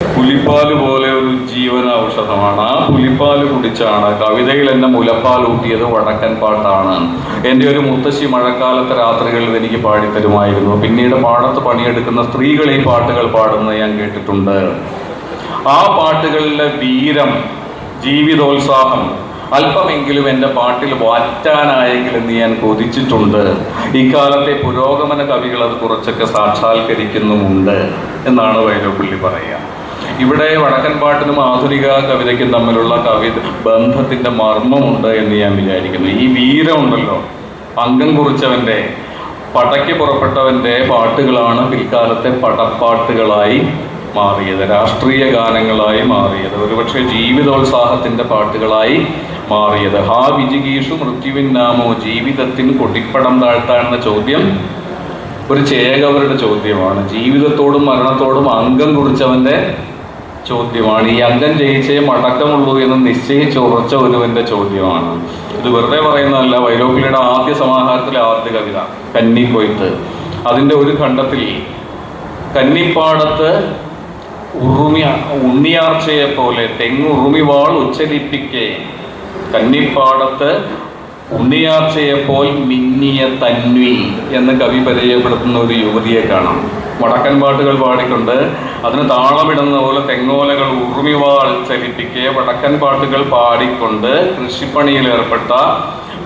പുലിപ്പാല് പോലെ ഒരു ജീവന ഔഷധമാണ്. ആ പുലിപ്പാല് കുടിച്ചാണ് കവിതയിൽ എന്നെ മുലപ്പാൽ ഊട്ടിയത് വടക്കൻ പാട്ടാണ്. എൻ്റെ ഒരു മുത്തശ്ശി മഴക്കാലത്തെ രാത്രികളിൽ എനിക്ക് പാടിത്തരുമായിരുന്നു. പിന്നീട് പാടത്ത് പണിയെടുക്കുന്ന സ്ത്രീകൾ ഈ പാട്ടുകൾ പാടുന്നത് ഞാൻ കേട്ടിട്ടുണ്ട്. ആ പാട്ടുകളിലെ വീരം, ജീവിതോത്സാഹം അല്പമെങ്കിലും എൻ്റെ പാട്ടിൽ വാറ്റാനായെങ്കിലെന്ന് ഞാൻ കൊതിച്ചിട്ടുണ്ട്. ഇക്കാലത്തെ പുരോഗമന കവികൾ അത് കുറച്ചൊക്കെ സാക്ഷാത്കരിക്കുന്നുമുണ്ട് എന്നാണ് വൈലോപ്പിള്ളി പറയുക. ഇവിടെ വടക്കൻ പാട്ടിനും ആധുനിക കവിതയ്ക്കും തമ്മിലുള്ള ബന്ധത്തിൻ്റെ മർമ്മമുണ്ട് എന്ന് ഞാൻ വിചാരിക്കുന്നു. ഈ വീരമുണ്ടല്ലോ, അംഗം കുറിച്ചവൻ്റെ, പടയ്ക്ക് പുറപ്പെട്ടവൻ്റെ പാട്ടുകളാണ് പിൽക്കാലത്തെ പടപ്പാട്ടുകളായി മാറിയത്, രാഷ്ട്രീയ ഗാനങ്ങളായി മാറിയത്, ഒരുപക്ഷെ ജീവിതോത്സാഹത്തിൻ്റെ പാട്ടുകളായി മാറിയത്. ഹാ വിജിഗീഷു മൃത്യുവിൻ നാമോ, ജീവിതത്തിന് കൊടിപ്പടം താഴ്ത്താണെന്ന ചോദ്യം ഒരു ചേകവരുടെ ചോദ്യമാണ്. ജീവിതത്തോടും മരണത്തോടും അംഗം കുറിച്ചവൻ്റെ ചോദ്യമാണ്. ഈ അംഗം ജയിച്ചേ മടക്കമുള്ളൂ എന്ന് നിശ്ചയിച്ചുറച്ച ഒരുവൻ്റെ ചോദ്യമാണ്. ഇത് വെറുതെ പറയുന്നതല്ല. വൈലോപ്പിള്ളിയുടെ ആദ്യ സമാഹാരത്തിലെ ആദ്യ കവിത കന്നിക്കൊയ്ത്ത്, അതിൻ്റെ ഒരു ഖണ്ഡത്തിൽ കന്നിപ്പാടത്ത് ഉണ്ണിയാർച്ചയെ പോലെ തെങ്ങുറുമിവാൾ ഉച്ചരിപ്പിക്കെ, കന്നിപ്പാടത്ത് ഉണ്ണിയാർച്ചയെപ്പോൾ മിന്നിയ തന്വി എന്ന് കവി പരിചയപ്പെടുത്തുന്ന ഒരു യുവതിയെ കാണാം. വടക്കൻ പാട്ടുകൾ പാടിക്കൊണ്ട് അതിന് താളമിടുന്ന പോലെ തെങ്ങോലകൾ ഉറുമിവാൾ ചലിപ്പിക്കെ വടക്കൻ പാട്ടുകൾ പാടിക്കൊണ്ട് കൃഷിപ്പണിയിൽ ഏർപ്പെട്ട,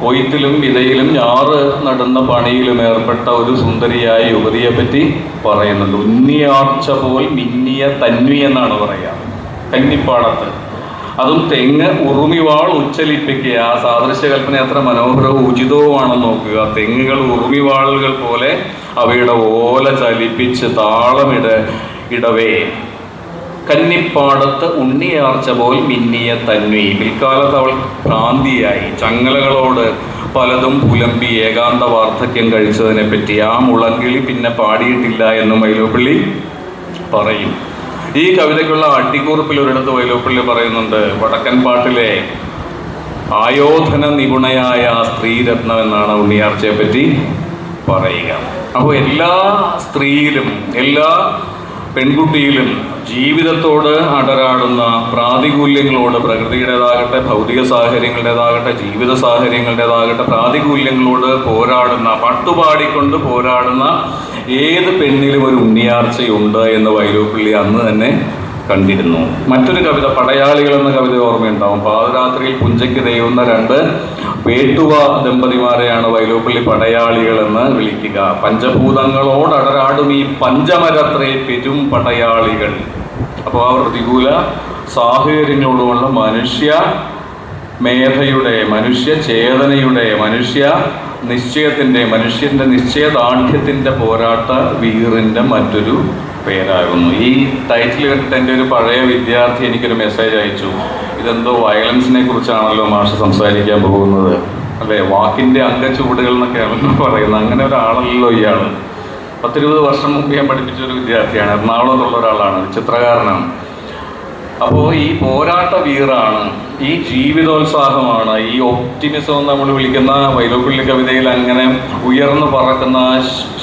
കൊയ്ത്തിലും വിതയിലും ഞാറ് നടുന്ന പണിയിലും ഏർപ്പെട്ട ഒരു സുന്ദരിയായ യുവതിയെ പറ്റി പറയുന്നുണ്ട്. ഉണ്ണിയാർച്ച പോൽ മിന്നിയ തന്വി എന്നാണ് പറയുക കന്നിപ്പാടത്ത്. അതും തെങ്ങ് ഉറുമിവാൾ ഉച്ചലിപ്പിക്കുക. ആ സാദൃശ്യകൽപ്പന എത്ര മനോഹരവും ഉചിതവുമാണെന്ന് നോക്കുക. തെങ്ങുകൾ ഉറുമിവാളുകൾ പോലെ അവയുടെ ഓല ചലിപ്പിച്ച് താളമിടവേ കന്നിപ്പാടത്ത് ഉണ്ണിയാർച്ച പോൽ മിന്നിയ തന്വി. പിൽക്കാലത്ത് അവൾ ഭ്രാന്തിയായി, ചങ്ങലകളോട് പലതും പുലമ്പി ഏകാന്ത വാർദ്ധക്യം കഴിച്ചതിനെ പറ്റി. ആ മുളങ്കിളി പിന്നെ പാടിയിട്ടില്ല എന്നും വൈലോപ്പിള്ളി പറയും. ഈ കവിതയ്ക്കുള്ള അടിക്കുറിപ്പിൽ ഒരിടത്ത് വൈലോപ്പിള്ളി പറയുന്നുണ്ട്, വടക്കൻ പാട്ടിലെ ആയോധന നിപുണയായ സ്ത്രീരത്നം എന്നാണ് ഉണ്ണിയാർച്ചയെ പറ്റി പറയുക. അപ്പോൾ എല്ലാ സ്ത്രീയിലും, എല്ലാ പെൺകുട്ടിയിലും ജീവിതത്തോട് അടരാടുന്ന പ്രാതികൂല്യങ്ങളോട്, പ്രകൃതിയുടേതാകട്ടെ ഭൗതിക സാഹചര്യങ്ങളുടേതാകട്ടെ ജീവിത സാഹചര്യങ്ങളുടേതാകട്ടെ പ്രാതികൂല്യങ്ങളോട് പോരാടുന്ന, പട്ടുപാടിക്കൊണ്ട് പോരാടുന്ന ഏത് പെണ്ണിലും ഒരു ഉണ്ണിയാർച്ചയുണ്ട് എന്ന് വൈലോപ്പിള്ളി അന്ന് തന്നെ കണ്ടിരുന്നു. മറ്റൊരു കവിത പടയാളികൾ എന്ന കവിത ഓർമ്മയുണ്ടാവും. പാതിരാത്രിയിൽ പുഞ്ചയ്ക്ക് നെയ്യുന്ന രണ്ട് വേട്ടുവ ദമ്പതിമാരെയാണ് വൈലോപ്പിള്ളി പടയാളികൾ എന്ന് വിളിക്കുക. പഞ്ചഭൂതങ്ങളോടടരാടും ഈ പഞ്ചമരത്രേ പെരും പടയാളികൾ. അപ്പോൾ ആ പ്രതികൂല സാഹചര്യങ്ങളോടുമുള്ള മനുഷ്യ മേധയുടെ, മനുഷ്യ ചേതനയുടെ, മനുഷ്യ നിശ്ചയത്തിൻ്റെ, മനുഷ്യൻ്റെ നിശ്ചയദാർഢ്യത്തിൻ്റെ പോരാട്ട വീറിൻ്റെ മറ്റൊരു പേരാകുന്നു. ഈ ടൈറ്റിൽ കണ്ടിട്ട് എൻ്റെ ഒരു പഴയ വിദ്യാർത്ഥി എനിക്കൊരു മെസ്സേജ് അയച്ചു. ഇതെന്തോ വയലൻസിനെ കുറിച്ചാണല്ലോ മാഷ് സംസാരിക്കാൻ പോകുന്നത്, അല്ലേ, വാക്കിൻ്റെ അംഗച്ചുവടുകൾ എന്നൊക്കെയാണല്ലോ പറയുന്നത്. അങ്ങനെ ഒരാളല്ലോ ഇയാൾ. 10-20 വർഷം മുമ്പ് ഞാൻ പഠിപ്പിച്ചൊരു വിദ്യാർത്ഥിയാണ്, എറണാകുളത്തുള്ള ഒരാളാണ്, ചിത്രകാരനാണ്. അപ്പോൾ ഈ പോരാട്ട വീറാണ്, ഈ ജീവിതോത്സാഹമാണ്, ഈ ഒപ്റ്റിമിസം നമ്മൾ വിളിക്കുന്ന വൈലോപ്പിള്ളി കവിതയിൽ അങ്ങനെ ഉയർന്നു പറക്കുന്ന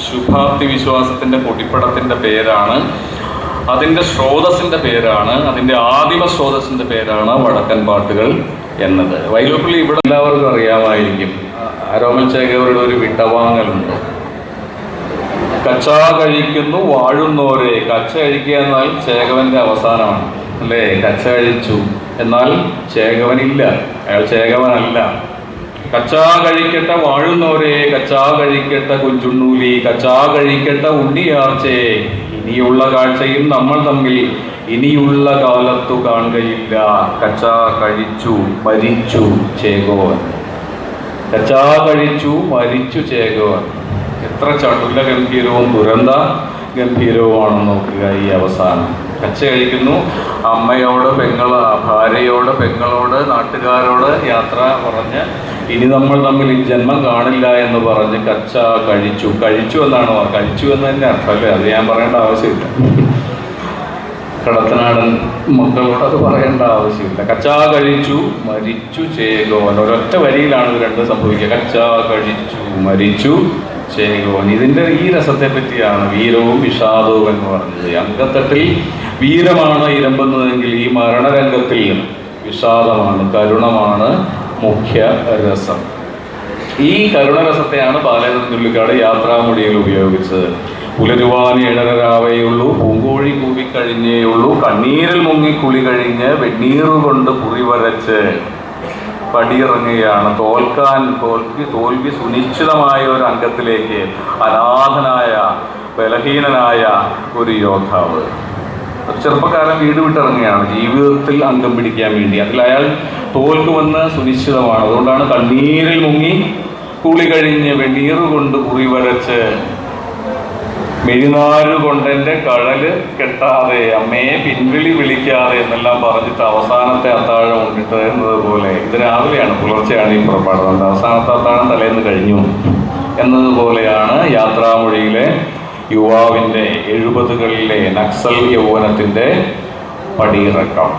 ശുഭാപ്തി വിശ്വാസത്തിൻ്റെ പൊടിപ്പടത്തിൻ്റെ പേരാണ്, അതിൻ്റെ സ്രോതസ്സിൻ്റെ പേരാണ്, അതിൻ്റെ ആദിമ സ്രോതസ്സിൻ്റെ പേരാണ് വടക്കൻ പാട്ടുകൾ എന്നത്. വൈലോപ്പിള്ളി ഇവിടെ എല്ലാവർക്കും അറിയാമായിരിക്കും. ആരോമൽ ചേകവരുടെ ഒരു വിടവാങ്ങലുണ്ട്. കച്ചാ കഴിക്കുന്നു വാഴുന്നോരെ. കച്ച കഴിക്കുക എന്നാൽ ചേകവൻ്റെ അവസാനമാണ്, അല്ലേ? കച്ച കഴിച്ചു എന്നാൽ ചേകവനില്ല, അയാൾ ചേകവനല്ല. കച്ചാ കഴിക്കട്ട വാഴുന്നോരെ, കച്ചാ കഴിക്കട്ട കുഞ്ചുണ്ണൂലി, കച്ചാ കഴിക്കട്ട ഉണ്ണിയാർച്ചേ, ഇനിയുള്ള കാഴ്ചയും നമ്മൾ തമ്മിൽ ഇനിയുള്ള കാലത്തു കാണുകയില്ല. കച്ചാ കഴിച്ചു മരിച്ചു ചേകോവൻ. കച്ചാ കഴിച്ചു മരിച്ചു ചേകോവൻ. എത്ര ചടുല ഗംഭീരവും ദുരന്ത ഗംഭീരവുമാണെന്ന് നോക്കുക ഈ അവസാനം. കച്ച കഴിക്കുന്നു, അമ്മയോട്, ഭാര്യയോട്, പെങ്ങളോട്, നാട്ടുകാരോട് യാത്ര പറഞ്ഞ് ഇനി നമ്മൾ തമ്മിൽ ഈ ജന്മം കാണില്ല എന്ന് പറഞ്ഞ് കച്ച കഴിച്ചു. കഴിച്ചു എന്നാണ്, കഴിച്ചു എന്ന് തന്നെ അർത്ഥമല്ലേ, അത് ഞാൻ പറയേണ്ട ആവശ്യമില്ല. കടത്തനാടൻ മക്കളോട് അത് പറയേണ്ട ആവശ്യമില്ല. കച്ചാ കഴിച്ചു മരിച്ചു ചേകോവൻ. ഒരൊറ്റ വരിയിലാണ് ഇത് രണ്ടും സംഭവിക്കുക. കച്ചാ കഴിച്ചു മരിച്ചു ചേകോവൻ. ഇതിൻ്റെ ഈ രസത്തെ പറ്റിയാണ് വീരവും വിഷാദവും എന്ന് പറഞ്ഞത്. അങ്കത്തട്ടിൽ വീരമാണ് ഇരമ്പുന്നതെങ്കിൽ ഈ മരണരംഗത്തിൽ വിഷാദമാണ്, കരുണമാണ് മുഖ്യ രസം. ഈ കരുണരസത്തെയാണ് ബാലചന്ദ്രൻ ചുള്ളിക്കാട് യാത്രാമൊഴിയിൽ ഉപയോഗിച്ചത്. പുലരുവാൻ 7:30 പൂങ്കോഴി കൂവിക്കഴിഞ്ഞേയുള്ളൂ, കണ്ണീരിൽ മുങ്ങി കുളി കഴിഞ്ഞ് വെണ്ണീറുകൊണ്ട് കുറി വരച്ച് പടിയിറങ്ങുകയാണ്. തോൽവി സുനിശ്ചിതമായ ഒരു അംഗത്തിലേക്ക് അനാഥനായ ബലഹീനനായ ഒരു യോദ്ധാവ്, ഒരു ചെറുപ്പക്കാരൻ വീട് വിട്ടിറങ്ങുകയാണ് ജീവിതത്തിൽ അംഗം പിടിക്കാൻ വേണ്ടി. അതിൽ അയാൾ തോൽക്കുമെന്ന് സുനിശ്ചിതമാണ്. അതുകൊണ്ടാണ് കണ്ണീരിൽ മുങ്ങി കുളി കഴിഞ്ഞ് വെണ്ണീറുകൊണ്ട് കുറി വരച്ച് മെഴിനാരുകൊണ്ടെൻ്റെ കഴല് കെട്ടാതെ അമ്മയെ പിൻവിളി വിളിക്കാതെ എന്നെല്ലാം പറഞ്ഞിട്ട് അവസാനത്തെ അത്താഴം ഉണ്ടിട്ട് എന്നതുപോലെ, ഇത് രാവിലെയാണ്, പുലർച്ചെയാണ് ഈ പുറപ്പാടുന്നത്, അവസാനത്തെ അത്താഴം തലേന്ന് കഴിഞ്ഞു എന്നതുപോലെയാണ് യാത്രാമൊഴിയിലെ യുവാവിൻ്റെ 70കളിലെ നക്സൽ യൗവനത്തിൻ്റെ പടിയിറക്കം.